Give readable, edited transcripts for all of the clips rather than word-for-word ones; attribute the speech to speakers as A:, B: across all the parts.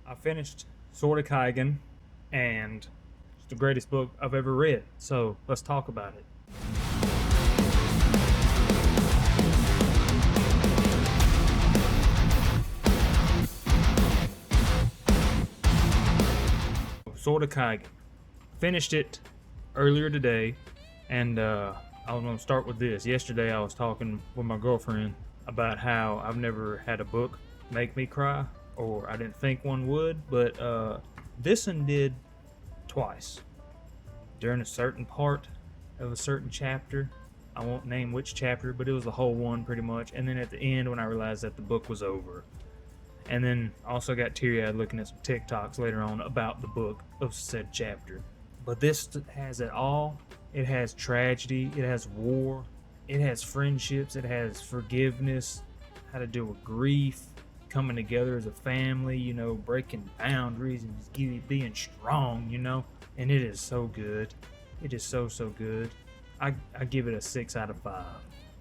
A: I finished Sword of Kaigen, and it's the greatest book I've ever read. So let's talk about it. Sword of Kaigen. Finished it earlier today, and I was going to start with this. Yesterday I was talking with my girlfriend about how I've never had a book make me cry, or I didn't think one would, but this one did twice. During a certain part of a certain chapter, I won't name which chapter, but it was the whole one pretty much, and then at the end when I realized that the book was over. And then also got teary-eyed looking at some TikToks later on about the book of said chapter. But this has it all. It has tragedy, it has war, it has friendships, it has forgiveness, how to deal with grief, coming together as a family, you know, breaking boundaries and just being strong, you know. And it is so good. It is so good. I give it a 6 out of 5.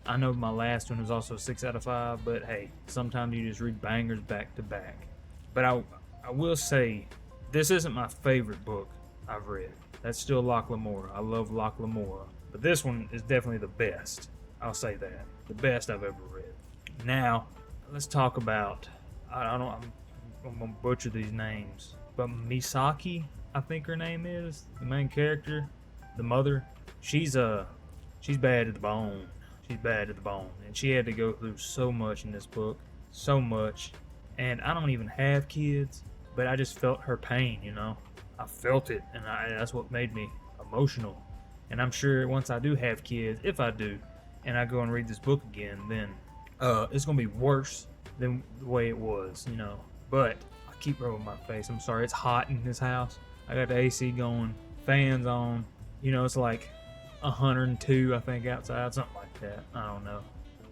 A: I know my last one was also 6 out of 5, but hey, sometimes you just read bangers back to back. But I will say, this isn't my favorite book I've read. That's still Locke Lamora. I love Locke Lamora. But this one is definitely the best. I'll say that. The best I've ever read. Now, let's talk about, I'm gonna butcher these names, but Misaki, I think her name is, the main character, the mother. She's bad to the bone. She's bad to the bone, and she had to go through so much in this book, so much. And I don't even have kids, but I just felt her pain, you know. I felt it, and that's what made me emotional. And I'm sure once I do have kids, if I do, and I go and read this book again, then it's gonna be worse than the way it was, you know. But I keep rubbing my face. I'm sorry, it's hot in this house. I got the AC going, fans on. You know, it's like 102, I think, outside, something like that. I don't know.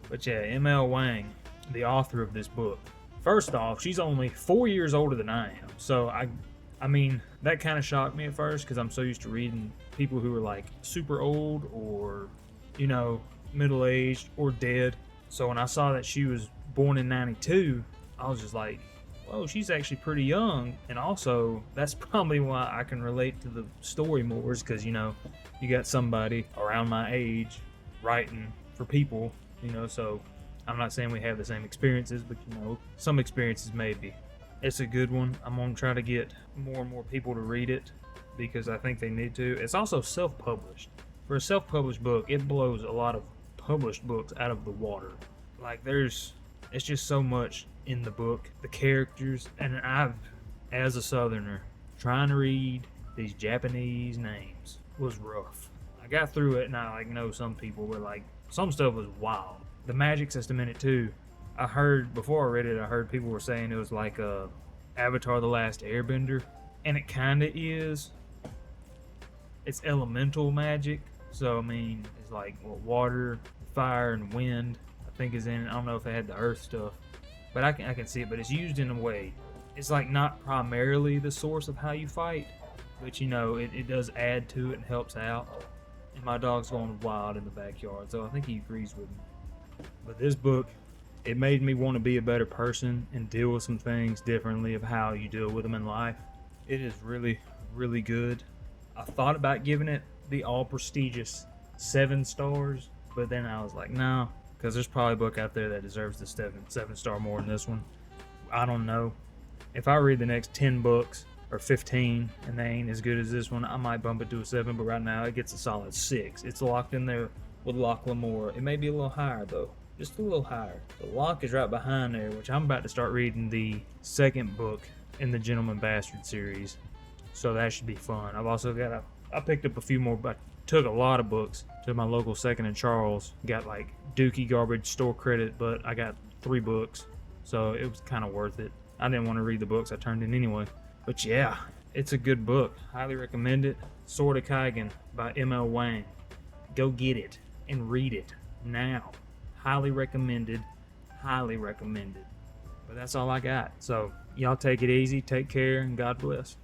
A: But yeah, M.L. Wang, the author of this book. First off, she's only 4 years older than I am. So I mean, that kind of shocked me at first because I'm so used to reading people who are like super old or, you know, middle-aged or dead. So when I saw that she was born in 92, I was just like, whoa, she's actually pretty young. And also, that's probably why I can relate to the story more, is because, you know, you got somebody around my age writing for people, you know, so I'm not saying we have the same experiences, but, you know, some experiences maybe. It's a good one. I'm going to try to get more and more people to read it because I think they need to. It's also self-published. For a self-published book, it blows a lot of published books out of the water. Like, it's just so much in the book, the characters, and as a Southerner, trying to read these Japanese names was rough. I got through it, and I know some people were like, some stuff was wild. The magic system in it too. Before I read it, I heard people were saying it was like Avatar: The Last Airbender, and it kind of is. It's elemental magic, so I mean, it's like water, fire, and wind, I think is in it. I don't know if they had the earth stuff, but I can see it. But it's used in a way. It's like not primarily the source of how you fight, but you know, it does add to it and helps out. And my dog's going wild in the backyard, so I think he agrees with me. But this book, it made me want to be a better person and deal with some things differently of how you deal with them in life. It is really, really good. I thought about giving it the all prestigious 7 stars, but then I was like, no, because there's probably a book out there that deserves the 7 star more than this one. I don't know. If I read the next 10 books or 15 and they ain't as good as this one, I might bump it to a 7, but right now it gets a solid 6. It's locked in there with Locke Lamora. It may be a little higher though. Just a little higher. The Locke is right behind there, which I'm about to start reading the second book in the Gentleman Bastard series. So that should be fun. I've also I picked up a few more, but I took a lot of books to my local Second and Charles. Got like Dookie garbage store credit, but I got 3 books. So it was kind of worth it. I didn't want to read the books I turned in anyway. But yeah, it's a good book. Highly recommend it. Sword of Kaigen by M.L. Wang. Go get it and read it now. Highly recommended. Highly recommended. But that's all I got. So y'all take it easy, take care, and God bless.